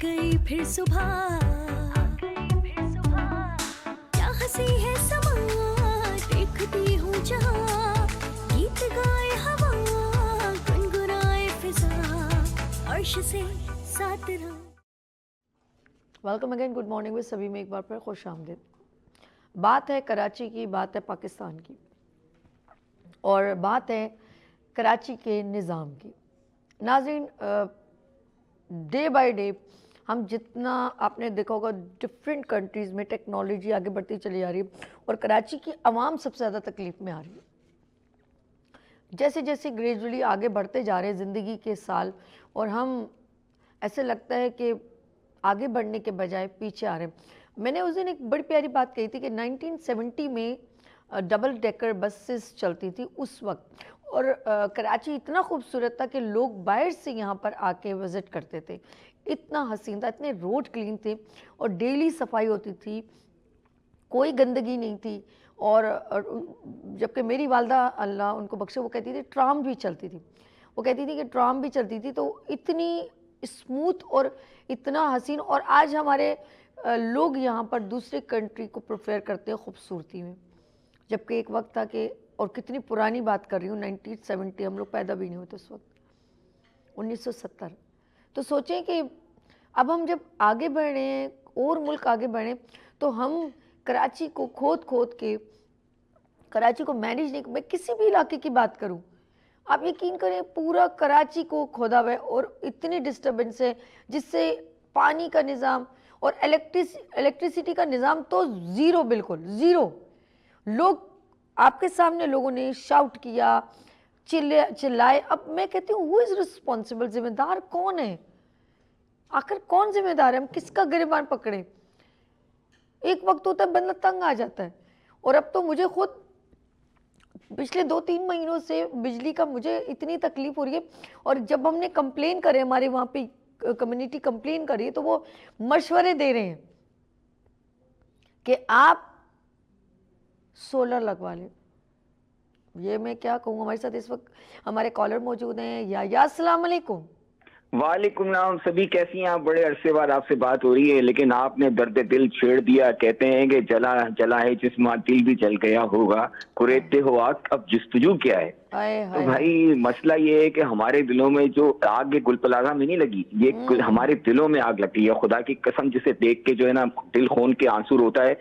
गई फिर सुबह, क्या हंसी है समा, देखती हूँ जहाँ, गीत गाए हवा, गुनगुनाए फिजा, अर्श से साथ रहा। Welcome again, good morning with सभी में एक बार फिर खुश आमदीद। बात है कराची की, बात है पाकिस्तान की, और बात है कराची के निज़ाम की। नाज़रीन, डे बाय डे हम जितना आपने देखा होगा डिफरेंट कंट्रीज़ में टेक्नोलॉजी आगे बढ़ती चली जा रही है और कराची की आवाम सबसे ज़्यादा तकलीफ़ में आ रही है। जैसे जैसे ग्रेजुअली आगे बढ़ते जा रहे हैं ज़िंदगी के साल, और हम ऐसे लगता है कि आगे बढ़ने के बजाय पीछे आ रहे हैं। मैंने उस दिन एक बड़ी प्यारी बात कही थी कि 1970 में डबल डेकर बसेस चलती थी उस वक्त, और कराची इतना खूबसूरत था कि लोग बाहर से यहाँ पर आके विज़िट करते थे। इतना हसीन था, इतने रोड क्लीन थे और डेली सफाई होती थी, कोई गंदगी नहीं थी। और जबकि मेरी वालदा अल्लाह उनको बख्शे, वो कहती थी ट्राम भी चलती थी, वो कहती थी कि ट्राम भी चलती थी, तो इतनी स्मूथ और इतना हसीन। और आज हमारे लोग यहाँ पर दूसरे कंट्री को प्रेफर करते हैं खूबसूरती में, जबकि एक वक्त था कि, और कितनी पुरानी बात कर रही हूँ, 1970, हम लोग पैदा भी नहीं होते उस वक्त, 1970। तो सोचें कि अब हम जब आगे बढ़ रहे हैं और मुल्क आगे बढ़े, तो हम कराची को खोद खोद के, कराची को मैनेज नहीं, मैं किसी भी इलाके की बात करूं, आप यकीन करें पूरा कराची को खोदा हुआ है और इतनी डिस्टर्बेंस है, जिससे पानी का निज़ाम और इलेक्ट्रिसिटी का निज़ाम तो ज़ीरो, बिल्कुल ज़ीरो। लोग आपके सामने, लोगों ने शाउट किया, चिल्लाए। अब मैं कहती हूँ हु इज़ रिस्पॉन्सिबल, जिम्मेदार कौन है? आखिर कौन जिम्मेदार है? हम किसका गिरबान पकड़े? एक वक्त होता है बंदा तंग आ जाता है, और अब तो मुझे खुद पिछले 2-3 महीनों से बिजली का मुझे इतनी तकलीफ हो रही है। और जब हमने कंप्लेन करे, हमारे वहाँ पे कम्युनिटी कंप्लेन करी है, तो वो मशवरे दे रहे हैं कि आप सोलर लगवा लें। ये मैं क्या कहूँ, हमारे साथ इस वक्त हमारे कॉलर मौजूद हैं। या अस्सलाम वालेकुम। वालेकुम नाम, सभी कैसी हैं आप? बड़े अरसे बाद आपसे बात हो रही है, लेकिन आपने दर्द दिल छेड़ दिया। कहते हैं कि जला जला है जिस्म, दिल भी जल गया होगा, कुरेदते हो आग, अब जुस्तजू क्या है? तो भाई मसला ये है कि हमारे दिलों में जो आग, ये गुलपलाजा में नहीं लगी, ये हमारे दिलों में आग लगी है। खुदा की कसम, जिसे देख के जो है ना दिल खून के आंसू रोता है,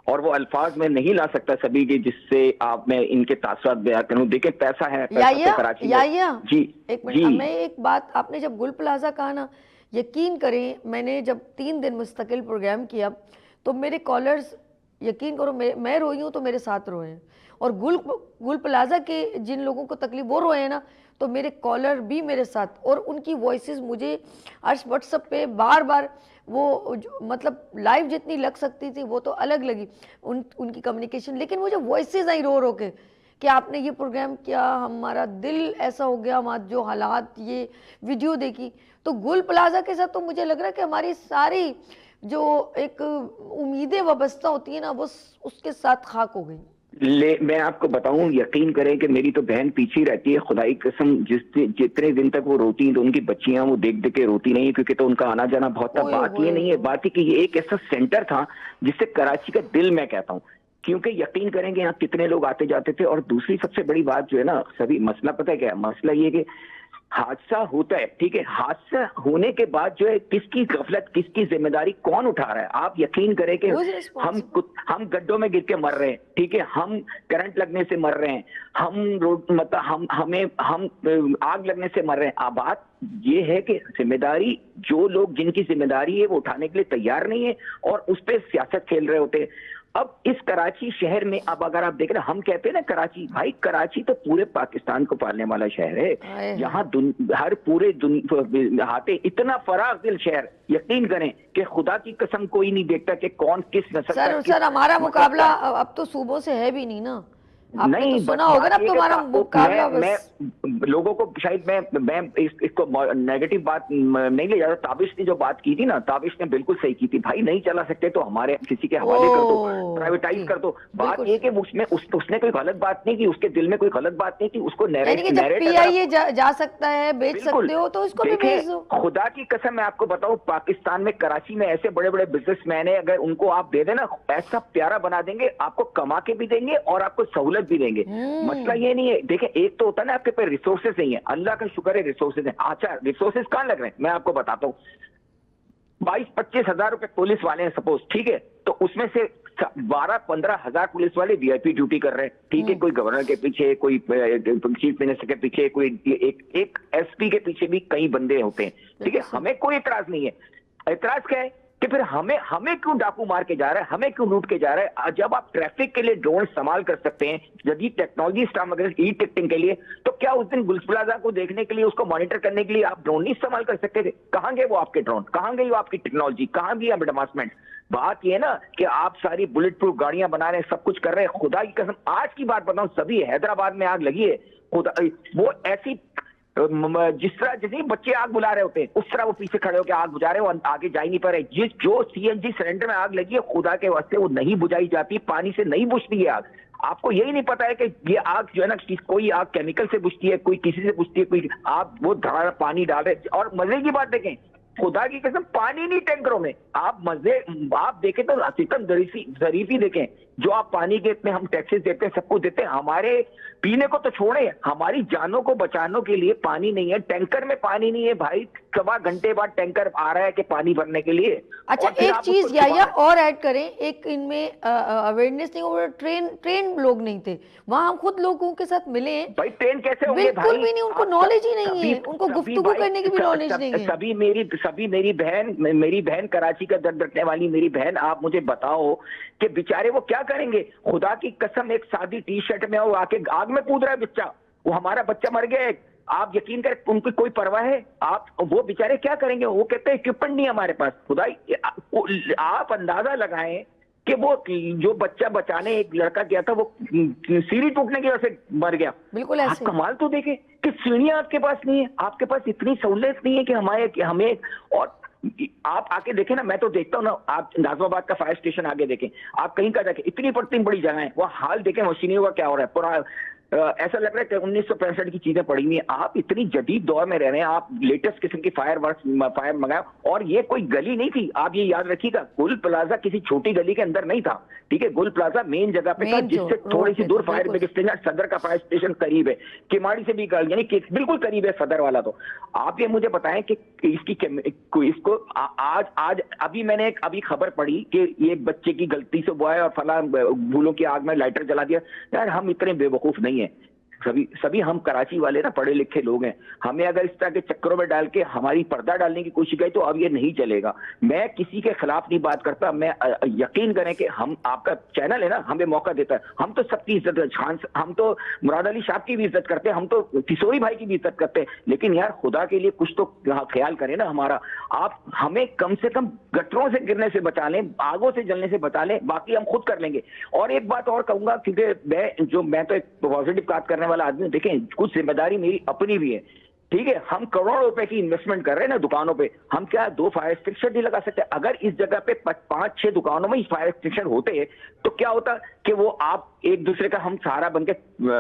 और वो अल्फाज में नहीं ला सकता सभी के, जिससे आप मैं इनके तासुरात बयां करूं। देखिए पैसा है, पैसा तो कराची में। जी एक मिनट, मैं एक बात, आपने जब गुल प्लाजा कहा ना, यकीन करें मैंने जब 3 दिन मुस्तकिल प्रोग्राम किया, तो मेरे कॉलर्स, यकीन करो, मैं रोई हूँ तो मेरे साथ रोए हैं, और गुल प्लाजा के जिन लोगों को तकलीफ वो रोए हैं ना, तो मेरे कॉलर भी मेरे साथ, और उनकी वॉइसेस मुझे आज व्हाट्सएप पे बार बार वो मतलब लाइव जितनी लग सकती थी वो तो अलग लगी उनकी कम्युनिकेशन, लेकिन वो जो वॉइसेस आई रो रो के कि आपने ये प्रोग्राम किया, हमारा दिल ऐसा हो गया, हमारा जो हालात, ये वीडियो देखी, तो गुल प्लाजा के साथ तो मुझे लग रहा है कि हमारी सारी जो एक उम्मीदें वाबस्ता होती है ना, वो उसके साथ खाक हो गई। मैं आपको बताऊं, यकीन करें कि मेरी तो बहन पीछे रहती है, खुदाई कसम। जितने दिन तक वो रोती हैं तो उनकी बच्चियां वो देख देख के रोती नहीं, क्योंकि तो उनका आना जाना बहुत था। बात ये नहीं है, बात है कि ये एक ऐसा सेंटर था जिससे कराची का दिल, मैं कहता हूँ, क्योंकि यकीन करेंगे यहाँ कितने लोग आते जाते थे। और दूसरी सबसे बड़ी बात जो है ना, सभी मसला पता है क्या है? मसला ये कि हादसा होता है, ठीक है, हादसा होने के बाद जो है किसकी गफलत, किसकी जिम्मेदारी, कौन उठा रहा है? आप यकीन करें कि हम गड्ढों में गिर के मर रहे हैं, ठीक है, हम करंट लगने से मर रहे हैं, हम रोड मतलब हम आग लगने से मर रहे हैं। अब बात ये है कि जिम्मेदारी, जो लोग जिनकी जिम्मेदारी है वो उठाने के लिए तैयार नहीं है और उस पर सियासत खेल रहे होते हैं। अब इस कराची शहर में, अब अगर आप देख रहे हैं, हम कहते हैं ना कराची, भाई कराची तो पूरे पाकिस्तान को पालने वाला शहर है। यहाँ हर पूरे हाथे इतना फराग दिल शहर, यकीन करें कि खुदा की कसम कोई नहीं देखता कि कौन किस नस्ल सर हमारा मुकाबला अब तो सूबों से है भी नहीं ना, आपने नहीं, तो सुना होगा ना, अब ये तुम्हारा कि मुकाबला मैं बस। लोगों को शायद मैं इसको नेगेटिव बात नहीं ले जाता। ताबिश ने जो बात की थी ना, ताबिश ने बिल्कुल सही की थी। भाई नहीं चला सकते तो हमारे किसी के हवाले कर दो, प्राइवेटाइज कर दो। बात ये कि उसने कोई गलत बात नहीं की, उसके दिल में कोई गलत बात नहीं थी। उसको यानी कि जब पीआईए जा सकता है, बेच सकते हो, तो उसको भी बेच दो। खुदा की कसम मैं आपको बताऊं, पाकिस्तान में कराची में ऐसे बड़े बड़े बिजनेसमैन है, अगर उनको आप दे देना, ऐसा प्यारा बना देंगे, आपको कमा के भी देंगे और आपको सहूलत भी देंगे। मसला ये नहीं है, देखें एक तो होता है ना आपके पास रिसोर्सेज नहीं है, अल्लाह का शुक्र है रिसोर्सेज है। अच्छा रिसोर्सेज कहां लग रहे हैं मैं आपको बताता हूँ। 22-25 हजार रुपए पुलिस वाले हैं सपोज, ठीक है, तो उसमें से 12-15 हजार पुलिस वाले वीआईपी ड्यूटी कर रहे हैं, ठीक है। कोई गवर्नर के पीछे, कोई चीफ मिनिस्टर के पीछे, कोई एक एसपी के पीछे भी कई बंदे होते हैं, ठीक है। हमें कोई इतराज नहीं है। इतराज क्या है कि फिर हमें क्यों डाकू मार के जा रहा है, हमें क्यों लूट के जा रहा है। जब आप ट्रैफिक के लिए ड्रोन इस्तेमाल कर सकते हैं, यदि टेक्नोलॉजी इस्तेमाल कर ई टिकटिंग के लिए, तो क्या उस दिन गुल्स प्लाजा को देखने के लिए, उसको मॉनिटर करने के लिए आप ड्रोन नहीं इस्तेमाल कर सकते थे? कहां गए वो आपके ड्रोन, कहां गई वो आपकी टेक्नोलॉजी, कहां गई आप एडवांसमेंट? बात ये ना कि आप सारी बुलेट प्रूफ गाड़ियां बना रहे हैं, सब कुछ कर रहे हैं। खुदा की कसम आज की बात बताऊं, सभी हैदराबाद में आग लगी है, खुदा वो ऐसी जिस तरह जैसे बच्चे आग बुला रहे होते हैं उस तरह वो पीछे खड़े होकर आग बुझा रहे हो, आगे जा ही नहीं पा रहे। जो सीएनजी सिलेंडर में आग लगी है, खुदा के वास्ते वो नहीं बुझाई जाती, पानी से नहीं बुझती है आग। आपको यही नहीं पता है कि ये आग जो है ना, कोई आग केमिकल से बुझती है, कोई किसी से बुझती है, कोई आप वो धड़ा पानी डाल रहे। और मजे की बात देखें, खुदा की कसम पानी नहीं टैंकरों में, आप देखें तो सितम जरीफी देखें, जो आप पानी के इतने हम टैक्सेस देते हैं, सब कुछ देते हैं, हमारे पीने को तो छोड़े, हमारी जानों को बचाने के लिए पानी नहीं है। टैंकर में पानी नहीं है भाई, 1.25 घंटे बाद टैंकर आ रहा है कि पानी भरने के लिए। अच्छा एक चीज या और ऐड करें, एक इनमें अवेयरनेस नहीं हो, ट्रेन लोग नहीं थे वहां, हम खुद लोगों के साथ मिले हैं। भाई ट्रेन कैसे होंगे? बिल्कुल भी नहीं, उनको नॉलेज ही नहीं है, उनको गुफ्तगू करने की भी नॉलेज नहीं है। सभी मेरी बहन कराची का दर्द रखने वाली मेरी बहन, आप मुझे बताओ कि बेचारे वो क्या करेंगे? खुदा की कसम एक सादी टी शर्ट में वो आके आग में कूद रहा है बच्चा, वो हमारा बच्चा मर गया, आप यकीन करें उनको कोई परवाह है? आप वो बेचारे क्या करेंगे? वो कहते हैं इक्विपमेंट नहीं है हमारे पास। खुदा आप अंदाजा लगाएं कि वो जो बच्चा बचाने एक लड़का गया था, वो सीढ़ी टूटने की वजह से मर गया। बिल्कुल ऐसे। कमाल तो देखे कि सीढ़ियां आपके पास नहीं है, आपके पास इतनी सहूलियत नहीं है कि हमें और आप आके देखें ना, मैं तो देखता हूँ ना, आप नाजमाबाद का फायर स्टेशन आगे देखें, आप कहीं का देखें, इतनी बड़ी जगह है, वो हाल देखें मशीनियों का क्या हो रहा है। पूरा ऐसा लग रहा है कि 1965 की चीजें पड़ी हुई हैं। आप इतनी जदीद दौर में रह रहे हैं, आप लेटेस्ट किस्म की फायर मंगाए, और ये कोई गली नहीं थी। आप ये याद रखिएगा, गुल प्लाजा किसी छोटी गली के अंदर नहीं था, ठीक है। गुल प्लाजा मेन जगह पे था, जिससे थोड़ी सी दूर फायर ब्रिगेड स्टेशन, सदर का फायर स्टेशन करीब है, किमाड़ी से भी यानी कि बिल्कुल करीब है सदर वाला। तो आप ये मुझे बताएं कि इसको आज अभी मैंने अभी खबर पड़ी कि ये बच्चे की गलती से हुआ है और फला भूलों की आग में लाइटर जला दिया। यार हम इतने बेवकूफ नहीं है, सभी हम कराची वाले ना पढ़े लिखे लोग हैं। हमें अगर इस तरह के चक्करों में डाल के हमारी पर्दा डालने की कोशिश की तो अब ये नहीं चलेगा। मैं किसी के खिलाफ नहीं बात करता, मैं यकीन करें कि हम, आपका चैनल है ना, हमें मौका देता है, हम तो सबकी इज्जत, हम तो मुराद अली साहब की भी इज्जत करते हैं, हम तो किशोरी भाई की भी इज्जत करते हैं, लेकिन यार खुदा के लिए कुछ तो ख्याल करें ना हमारा। आप हमें कम से कम गटरों से गिरने से बचा लें, आगों से जलने से बचा लें, बाकी हम खुद कर लेंगे। और एक बात और कहूंगा, क्योंकि मैं तो एक पॉजिटिव बात करने वाला आदमी, देखें कुछ जिम्मेदारी मेरी अपनी भी है, ठीक है। हम करोड़ों रुपए की इन्वेस्टमेंट कर रहे हैं ना दुकानों पे, हम क्या 2 फायर एक्सटिंग्विशर नहीं लगा सकते? अगर इस जगह पे 5-6 दुकानों में ही फायर एक्सटिंग्विशर होते तो क्या होता कि वो आप एक दूसरे का हम सहारा बन के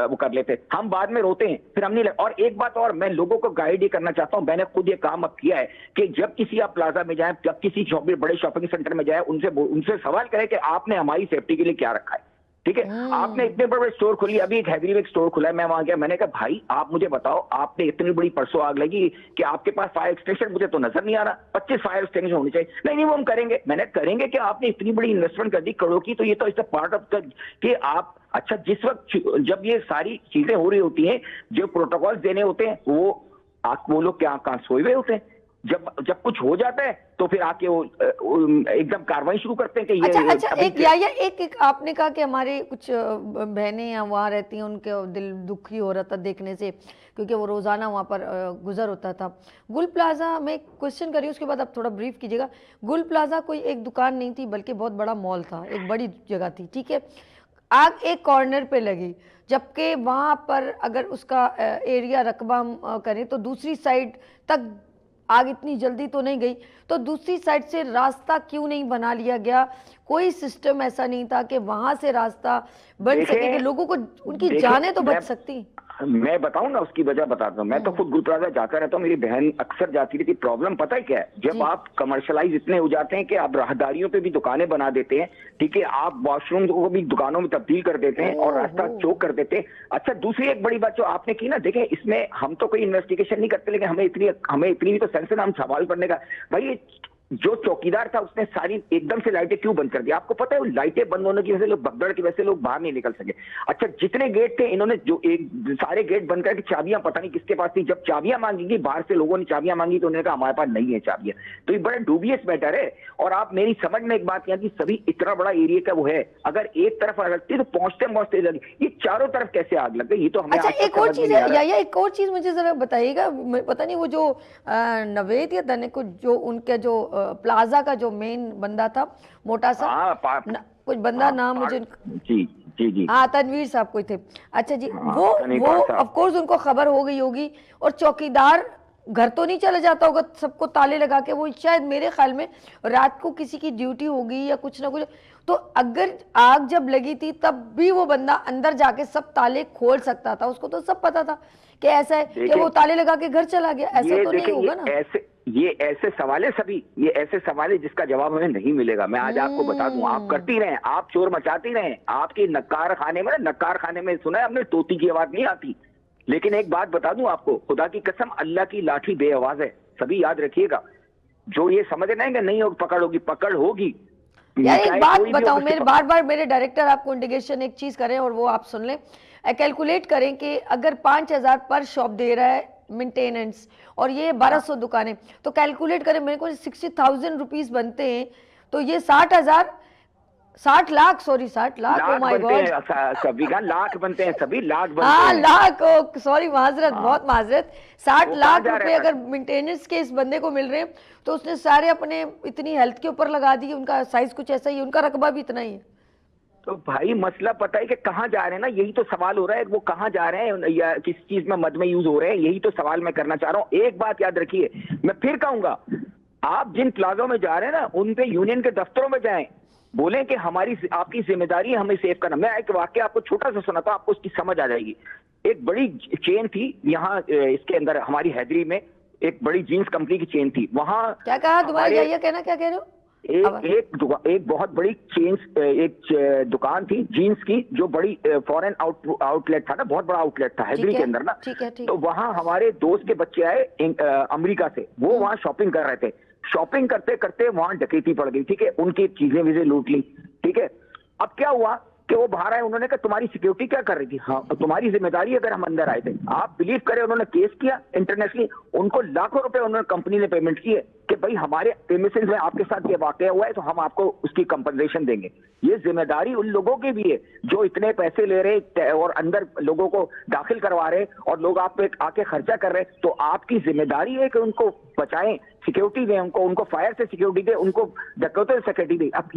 वो कर लेते। हम बाद में रोते हैं, फिर हम नहीं और एक बात और मैं लोगों को गाइड ये करना चाहता हूं, मैंने खुद ये काम अब किया है कि जब किसी आप प्लाजा में जाए, जब किसी बड़े शॉपिंग सेंटर में जाए, उनसे सवाल करें कि आपने हमारी सेफ्टी के लिए क्या रखा है, ठीक है। आपने इतने बड़े स्टोर खोली, अभी एक हैदरी में एक स्टोर खुला है, मैं वहां गया, मैंने कहा भाई आप मुझे बताओ, आपने इतनी बड़ी परसों आग लगी कि आपके पास फायर एक्सटेंशन मुझे तो नजर नहीं आ रहा, 25 फायर एक्सटेंशन होनी चाहिए। नहीं वो हम करेंगे। मैंने करेंगे कि आपने इतनी बड़ी इन्वेस्टमेंट कर दी करोड़ों की, तो ये तो it's a part of the कि आप अच्छा जिस वक्त जब ये सारी चीजें हो रही होती हैं, जो प्रोटोकॉल देने होते हैं, वो लोग क्या कहां सोए हुए होते हैं? जब कुछ हो जाता है तो फिर आके वो एकदम कार्रवाई शुरू करते हैं कि ये अच्छा एक आपने कहा कि हमारे कुछ बहनें यहाँ वहाँ रहती हैं, उनके दिल दुखी हो रहा था देखने से, क्योंकि वो रोज़ाना वहाँ पर गुजर होता था। गुल प्लाजा में क्वेश्चन करिए, उसके बाद आप थोड़ा ब्रीफ कीजिएगा। गुल प्लाजा कोई एक दुकान नहीं थी, बल्कि बहुत बड़ा मॉल था, एक बड़ी जगह थी, ठीक है। आग एक कॉर्नर पे लगी, जबकि वहाँ पर अगर उसका एरिया रकबा हम करें तो दूसरी साइड तक आग इतनी जल्दी तो नहीं गई, तो दूसरी साइड से रास्ता क्यों नहीं बना लिया गया? कोई सिस्टम ऐसा नहीं था कि वहां से रास्ता बन सके कि लोगों को उनकी जानें तो बच सकती। मैं बताऊं ना, उसकी वजह बताता हूँ। मैं तो खुद गुल प्लाजा जाता रहता हूँ, मेरी बहन अक्सर जाती रहती। प्रॉब्लम पता है क्या है? जब आप कमर्शलाइज इतने हो जाते हैं कि आप राहदारियों पे भी दुकानें बना देते हैं, ठीक है, आप वॉशरूम को भी दुकानों में तब्दील कर देते हैं और रास्ता चौक कर देते हैं। अच्छा, दूसरी एक बड़ी बात जो आपने की ना, देखें इसमें हम तो कोई इन्वेस्टिगेशन नहीं करते, लेकिन हमें इतनी भी तो सेंस है ना हम सवाल करने का। भाई जो चौकीदार था उसने सारी एकदम से लाइटें क्यों बंद कर दी? आपको पता है लाइटें बंद होने की वजह से लोग भगदड़ की वजह से लोग बाहर नहीं निकल सके। अच्छा, जितने गेट थे इन्होंने जो सारे गेट बंद करके चाबियां पता नहीं किसके पास थी। जब चाबियां मांगी बाहर से लोगों ने चाबियां मांगी तो उन्होंने कहा हमारे पास नहीं है चाबियां। तो ये बड़ा डूबियस मैटर है। और आप मेरी समझ में एक बात यहाँ की, सभी इतना बड़ा एरिया का वो है, अगर एक तरफ आग लगती है तो पहुंचते लगी, ये चारों तरफ कैसे आग लग गई? ये तो हमें अच्छा, एक और चीज है या एक और चीज मुझे जरा बताइएगा। पता नहीं वो जो नवेद या दने को जो उनके जो प्लाजा का जो मेन बंदा था, मोटा सा कुछ बंदा, नाम मुझे जी हाँ, तनवीर साहब कोई थे। अच्छा जी, वो ऑफ कोर्स उनको खबर हो गई होगी, और चौकीदार घर तो नहीं चला जाता होगा सबको ताले लगा के? वो शायद मेरे ख्याल में रात को किसी की ड्यूटी होगी या कुछ ना कुछ। तो अगर आग जब लगी थी तब भी वो बंदा अंदर जाके सब ताले खोल सकता था, उसको तो सब पता था कि ऐसा है कि वो ताले लगा के घर चला गया। ऐसा तो नहीं होगा ना? ये ऐसे सवाल है सभी, ये ऐसे सवाल है जिसका जवाब हमें नहीं मिलेगा। मैं आज आपको बता दूं, आप करती रहें, आप शोर मचाती रहें, आपकी नक्कार खाने में सुना है आपने, तोती की आवाज नहीं आती। लेकिन एक बात बता दूं आपको, खुदा की कसम, अल्लाह की लाठी बेआवाज है, सभी याद रखिएगा। जो ये समझ रहे हैं कि नहीं होगी, पकड़ होगी। यार एक बात बताओ, मेरे बार मेरे डायरेक्टर आपको इंडिकेशन एक चीज करें और वो आप सुन लें। कैलकुलेट करें कि अगर 5,000 पर शॉप दे रहा है मेंटेनेंस और ये 1200 दुकानें, तो कैलकुलेट करें, मेरे को 60,000 रुपीस बनते हैं, तो ये 60 लाख ओ माय गॉड, सभी का लाख बनते हैं, सभी लाख बनते हैं। हाँ, हैं। लाख, सॉरी, माजरत, बहुत माजरत। 60 लाख रुपए अगर मेंटेनेंस के इस बंदे को मिल रहे हैं, तो उसने सारे अपने इतनी हेल्थ के ऊपर लगा दी। उनका साइज कुछ ऐसा ही है, उनका रकबा भी इतना ही है। तो भाई मसला पता है कि कहाँ जा रहे हैं ना, यही तो सवाल हो रहा है। वो कहाँ जा रहे हैं या किस चीज में मद में यूज हो रहे हैं, यही तो सवाल मैं करना चाह रहा हूँ। एक बात याद रखिए, मैं फिर कहूंगा, आप जिन प्लाजों में जा रहे हैं ना, उन पे यूनियन के दफ्तरों में जाएं, बोलें कि आपकी जिम्मेदारी है हमें सेव करना। मैं एक वाक्य आपको छोटा सा सुनाता हूं, आपको उसकी समझ आ जाएगी। एक बड़ी चेन थी यहाँ इसके अंदर, हमारी हैदरी में एक बड़ी जीन्स कंपनी की चेन थी। वहां क्या कहा दोबारा, कहना क्या कह रहे हो? एक बहुत बड़ी एक दुकान थी जीन्स की, जो बड़ी फॉरेन आउटलेट था ना, बहुत बड़ा आउटलेट था हैदरी के अंदर ना। ठीक है। तो वहां हमारे दोस्त के बच्चे आए अमेरिका से, वो वहां शॉपिंग कर रहे थे। शॉपिंग करते करते वहां डकैती पड़ गई, ठीक है, उनकी चीजें विजें लूट ली, ठीक है। अब क्या हुआ कि वो बाहर आए, उन्होंने कहा तुम्हारी सिक्योरिटी क्या कर रही थी? हाँ, तुम्हारी जिम्मेदारी अगर हम अंदर आए थे। आप बिलीव करें, उन्होंने केस किया इंटरनेशनली, उनको लाखों रुपए उन्होंने कंपनी ने पेमेंट किए कि भाई हमारे प्रीमिसेस में आपके साथ ये वाकया हुआ है तो हम आपको उसकी कंपनसेशन देंगे। ये जिम्मेदारी उन लोगों की भी है जो इतने पैसे ले रहे और अंदर लोगों को दाखिल करवा रहे और लोग आप पे आके खर्चा कर रहे। तो आपकी जिम्मेदारी है कि उनको बचाएं, सिक्योरिटी दें, उनको फायर से सिक्योरिटी दें, उनको डकैतों से सिक्योरिटी दें। अब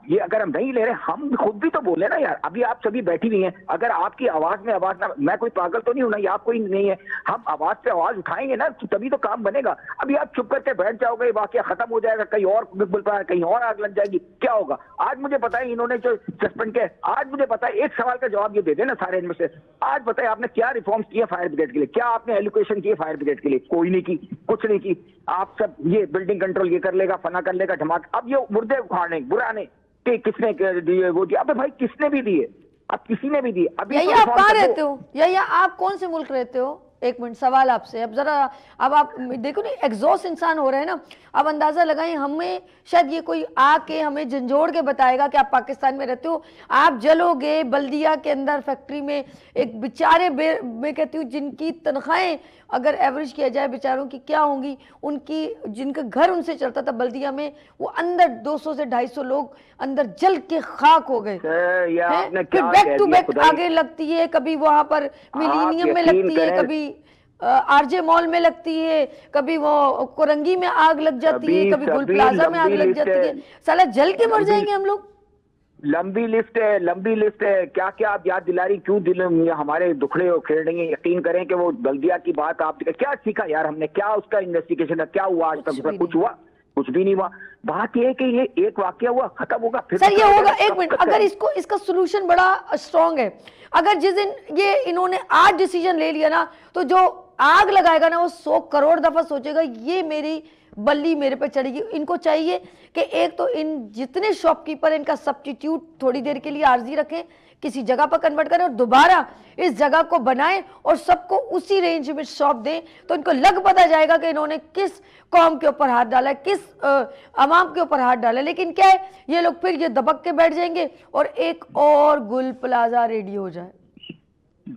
ये अगर हम नहीं ले रहे, हम खुद भी तो बोले ना यार। अभी आप सभी बैठी हुई हैं, अगर आपकी आवाज में आवाज ना, मैं कोई पागल तो नहीं हूं ना, या आप कोई नहीं है, हम आवाज से आवाज उठाएंगे ना तो तभी तो काम बनेगा। अभी आप चुप करके बैठ जाओगे, वाकया खत्म हो जाएगा, कहीं और बोल पाए, कहीं और आग लग जाएगी, क्या होगा? आज मुझे पता है इन्होंने जो सस्पेंड किया, आज मुझे पता है, एक सवाल का जवाब ये दे देना सारे इनमें से, आज बताए आपने क्या रिफॉर्म्स किए फायर ब्रिगेड के लिए? क्या आपने एलोकेशन किए फायर ब्रिगेड के लिए? कोई नहीं की, कुछ नहीं की। आप सब ये बिल्डिंग कंट्रोल ये कर लेगा, फना कर लेगा, धमाका। अब ये मुर्दे उखाड़ने बुराने कि किसने दिए वो दिया, अबे भाई किसने भी दिए? अब किसी ने भी दिए। अभी या आप कहाँ रहते हो, या आप कौन से मुल्क रहते हो? एक मिनट, सवाल आपसे। अब जरा, अब आप देखो ना, एग्जॉस्ट इंसान हो रहे हैं ना। अब अंदाजा लगाएं, हमें शायद ये कोई आके हमें झंझोड़ के बताएगा कि आप पाकिस्तान में रहते हो, आप जलोगे बल्दिया के अंदर फैक्ट्री में। एक बेचारे मैं कहती हूँ जिनकी तनख्वाहें अगर एवरेज किया जाए बेचारों की क्या होंगी, उनकी जिनका घर उनसे चलता था बल्दिया में, वो अंदर 200 से 250 लोग अंदर जल के खाक हो गए। फिर बैक टू बैक आगे लगती है, कभी वहां पर मिलीनियम में लगती है, कभी आरजे मॉल में लगती है, कभी वो कोरंगी में आग लग जाती है, कभी गुल प्लाजा में आग लग जाती है। साला जल के मर जाएंगे हम लोग। लंबी लिस्ट है, क्या क्या आप याद दिला रही, क्यों दिल में हमारे दुखड़े हो खेल रही हैं। यकीन करें कि वो बल्दिया की बात आपने क्या सीखा यार, हमने क्या उसका इन्वेस्टिगेशन है, क्या हुआ आज तक, कुछ हुआ? कुछ भी नहीं हुआ। बात ये है कि ये एक वाकया हुआ, खत्म होगा, फिर सर ये होगा। एक मिनट, अगर इसका सोल्यूशन बड़ा स्ट्रांग है, अगर जिस दिन ये इन्होंने आज डिसीजन ले लिया ना, तो जो आग लगाएगा ना वो 100 करोड़ दफा सोचेगा ये मेरी बल्ली मेरे पे चढ़ेगी। इनको चाहिए कि एक तो इन जितने शॉपकीपर इनका सब्स्टिट्यूट थोड़ी देर के लिए आर्जी रखें, किसी जगह पर कन्वर्ट करें और दोबारा इस जगह को बनाएं और सबको उसी रेंज में शॉप दें, तो इनको लग पता जाएगा कि इन्होंने किस कौम के ऊपर हाथ डाला है, किस अवाम के ऊपर हाथ डाला है। लेकिन क्या है, ये लोग फिर ये दबक के बैठ जाएंगे और एक और गुल प्लाजा रेडी हो जाए।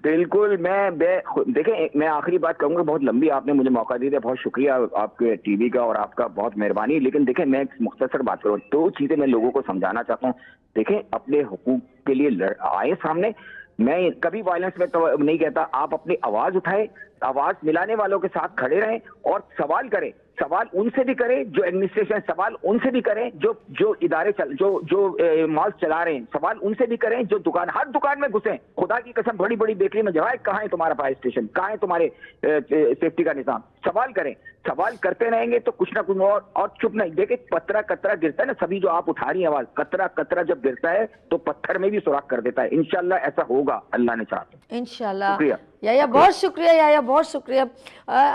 बिल्कुल। मैं देखें, मैं आखिरी बात कहूंगा, बहुत लंबी आपने मुझे मौका दिया, बहुत शुक्रिया आपके टीवी का और आपका बहुत मेहरबानी। लेकिन देखें, मैं एक मुख्तसर बात करूं, 2 चीजें मैं लोगों को समझाना चाहता हूं। देखें, अपने हुकूक के लिए आए सामने। मैं कभी वायलेंस में तो नहीं कहता, आप अपनी आवाज उठाएं, आवाज मिलाने वालों के साथ खड़े रहें और सवाल करें। सवाल उनसे भी करें जो एडमिनिस्ट्रेशन, सवाल उनसे भी करें जो इदारे जो मॉल चला रहे हैं, सवाल उनसे भी करें जो हर दुकान में घुसे। खुदा की कसम, बड़ी बड़ी बेकरी में जाए, कहाँ है तुम्हारा फायर स्टेशन, कहाँ है तुम्हारे सेफ्टी का निजाम? सवाल करें। सवाल करते रहेंगे तो कुछ ना कुछ और चुप नहीं। देखिए, कतरा कतरा गिरता है ना, सभी जो आप उठा रही हैं आवाज, कतरा कतरा जब गिरता है तो पत्थर में भी सुराख कर देता है। इंशाल्लाह ऐसा होगा, अल्लाह ने चाहा तो। इंशाल्लाह। या बहुत शुक्रिया, या बहुत शुक्रिया।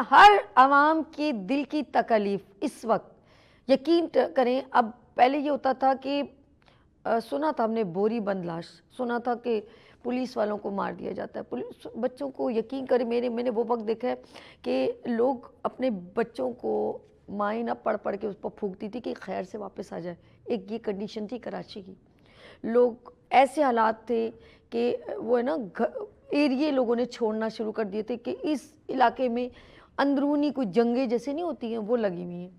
हर आवाम की दिल की तकलीफ इस वक्त यकीन करें, अब पहले ये होता था कि सुना था हमने बोरी बंद लाश, सुना था कि पुलिस वालों को मार दिया जाता है, पुलिस बच्चों को। यकीन करें, मैंने वो वक्त देखा है कि लोग अपने बच्चों को माएँ ना पढ़ पढ़ के उस पर फूंकती थी कि खैर से वापस आ जाए। एक ये कंडीशन थी कराची की। लोग ऐसे हालात थे कि वो है ना एरिए लोगों ने छोड़ना शुरू कर दिए थे कि इस इलाके में अंदरूनी कोई जंगें जैसे नहीं होती हैं वो लगी हुई हैं।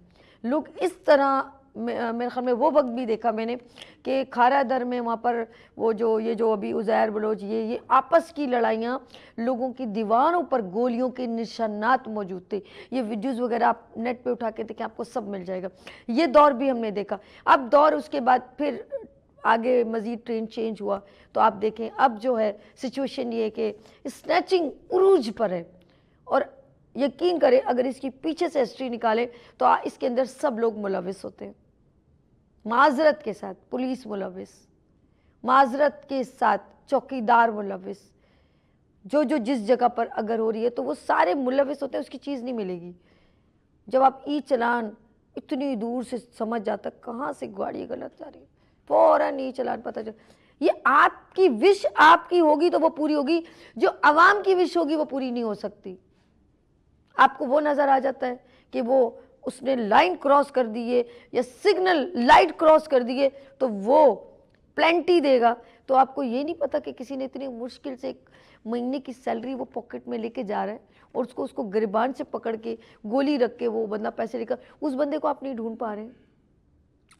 लोग इस तरह मेरे ख्याल में वो वक्त भी देखा मैंने कि खारा दर में वहाँ पर वो जो अभी उज़ैर बलोच ये आपस की लड़ाइयाँ, लोगों की दीवारों पर गोलियों के निशानात मौजूद थे। ये वीडियोज़ वगैरह आप नेट पे उठा के देखें, आपको सब मिल जाएगा। ये दौर भी हमने देखा। अब दौर उसके बाद फिर आगे मज़ीद ट्रेंड चेंज हुआ, तो आप देखें अब जो है सिचुएशन ये है कि स्नैचिंग उरूज पर है। और यकीन करें, अगर इसकी पीछे से हिस्ट्री निकाले तो इसके अंदर सब लोग मुलविस होते हैं। माजरत के साथ पुलिस मुलविस, माजरत के साथ चौकीदार मुलविस, जो जिस जगह पर अगर हो रही है तो वो सारे मुलविस होते हैं, उसकी चीज़ नहीं मिलेगी। जब आप ई चलान इतनी दूर से समझ जाता कहाँ से गाड़ी गलत जा रही है, फौरन ई चलान पता चल। ये आपकी विश आपकी होगी तो वो पूरी होगी, जो अवाम की विश होगी वो पूरी नहीं हो सकती। आपको वो नज़र आ जाता है कि वो उसने लाइन क्रॉस कर दी है या सिग्नल लाइट क्रॉस कर दी है तो वो प्लेंटी देगा। तो आपको ये नहीं पता कि किसी ने इतनी मुश्किल से 1 महीने की सैलरी वो पॉकेट में लेके जा रहा है और उसको गिरबान से पकड़ के गोली रख के वो बंदा पैसे लेकर, उस बंदे को आप नहीं ढूंढ पा रहे हैं।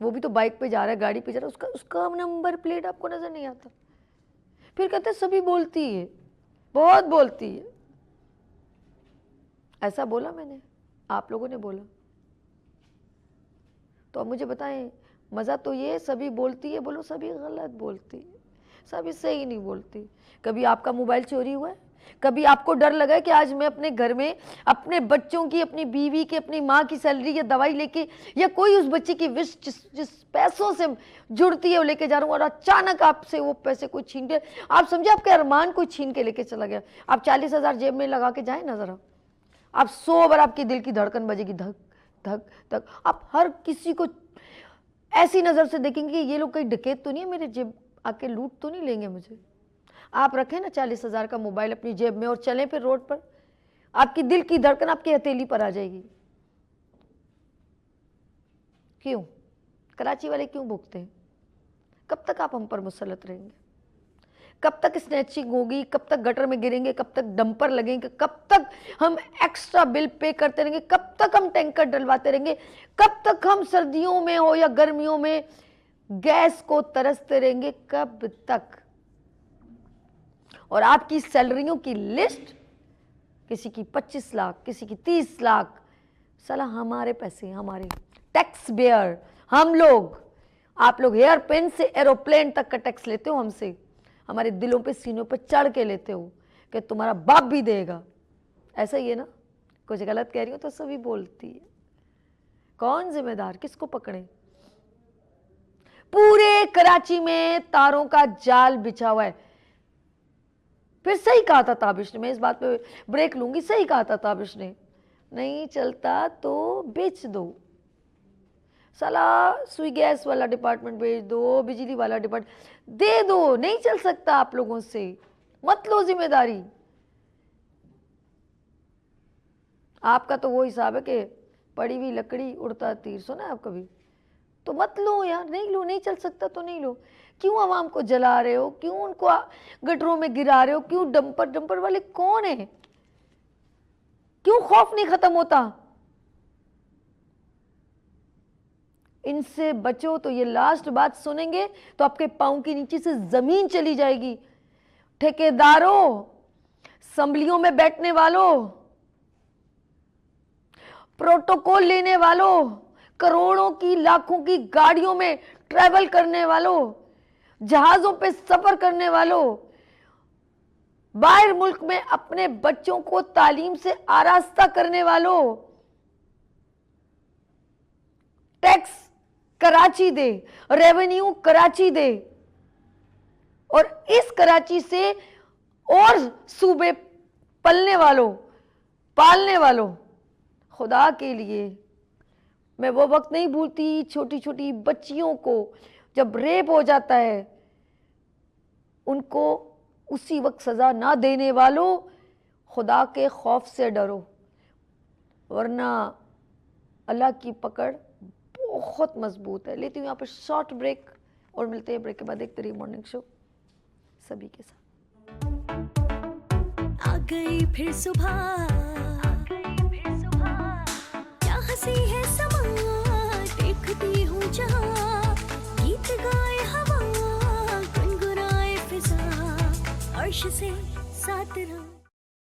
वो भी तो बाइक पे जा रहा है, गाड़ी पे जा रहा है, उसका नंबर प्लेट आपको नज़र नहीं आता। फिर कहते हैं सभी बोलती है, बहुत बोलती है। ऐसा बोला मैंने, आप लोगों ने बोला, तो अब मुझे बताएं, मज़ा तो ये सभी बोलती है, बोलो सभी गलत बोलती है, सभी सही नहीं बोलती। कभी आपका मोबाइल चोरी हुआ है? कभी आपको डर लगा है कि आज मैं अपने घर में अपने बच्चों की, अपनी बीवी की, अपनी माँ की सैलरी या दवाई लेके, या कोई उस बच्चे की विश जिस पैसों से जुड़ती है वो लेके जा रहा हूँ और अचानक आपसे वो पैसे कोई छीन के, आप समझे आपके अरमान कोई छीन के लेके चला गया। आप 40,000 जेब में लगा के जाए ना ज़रा, आप 100 बार आपके दिल की धड़कन बजेगी, धक धक धक। आप हर किसी को ऐसी नज़र से देखेंगे कि ये लोग कहीं डकैत तो नहीं है, मेरे जेब आके लूट तो नहीं लेंगे मुझे। आप रखें ना 40,000 का मोबाइल अपनी जेब में और चलें फिर रोड पर, आपकी दिल की धड़कन आपकी हथेली पर आ जाएगी। क्यों? कराची वाले क्यों भुगते हैं? कब तक आप हम पर मुसल्लत रहेंगे? कब तक स्नैचिंग होगी? कब तक गटर में गिरेंगे? कब तक डंपर लगेंगे? कब तक हम एक्स्ट्रा बिल पे करते रहेंगे? कब तक हम टैंकर डलवाते रहेंगे? कब तक हम सर्दियों में हो या गर्मियों में गैस को तरसते रहेंगे? कब तक? और आपकी सैलरियों की लिस्ट, किसी की 25 लाख, किसी की 30 लाख, साला हमारे पैसे, हमारे टैक्स बेयर, हम लोग आप लोग हेयर पेन से एरोप्लेन तक का टैक्स लेते हो हमसे, हमारे दिलों पे सीनों पे चढ़ के लेते हो कि तुम्हारा बाप भी देगा। ऐसा ही है ना? कुछ गलत कह रही हो तो सभी बोलती है। कौन जिम्मेदार, किसको पकड़े? पूरे कराची में तारों का जाल बिछा हुआ है। फिर सही कहा था ताबिश ने, मैं इस बात पे ब्रेक लूंगी, सही कहा था ताबिश ने, नहीं चलता तो बेच दो। साला सुई गैस वाला डिपार्टमेंट बेच दो, बिजली वाला डिपार्टमेंट दे दो, नहीं चल सकता आप लोगों से, मत लो जिम्मेदारी। आपका तो वो हिसाब है कि पड़ी हुई लकड़ी उड़ता तीर, सुना है आप कभी? तो मत लो यार, नहीं लो, नहीं चल सकता तो नहीं लो। क्यों आवाम को जला रहे हो, क्यों उनको गटरों में गिरा रहे हो, क्यों? डंपर वाले कौन है? क्यों खौफ नहीं खत्म होता? इनसे बचो तो ये लास्ट बात सुनेंगे तो आपके पांव के नीचे से जमीन चली जाएगी। ठेकेदारों, असम्बलियों में बैठने वालों, प्रोटोकॉल लेने वालों, करोड़ों की लाखों की गाड़ियों में ट्रैवल करने वालों, जहाजों पे सफर करने वालों, बाहर मुल्क में अपने बच्चों को तालीम से आरास्ता करने वालों, टैक्स कराची दे, रेवेन्यू कराची दे, और इस कराची से और सूबे पलने वालों, पालने वालों, खुदा के लिए मैं वो वक्त नहीं भूलती छोटी छोटी बच्चियों को जब रेप हो जाता है, उनको उसी वक्त सजा ना देने वालों, खुदा के खौफ से डरो, वरना अल्लाह की पकड़ बहुत मजबूत है। लेती हूँ यहाँ पर शॉर्ट ब्रेक और मिलते हैं ब्रेक के बाद एक तेरी मॉर्निंग शो सभी के साथ। आ गई फिर सुबह, क्या हंसी है समा, देखती हूँ जहाँ, गीत गाए हवा, गुनगुनाए फिजा, अर्श से साथ रहो।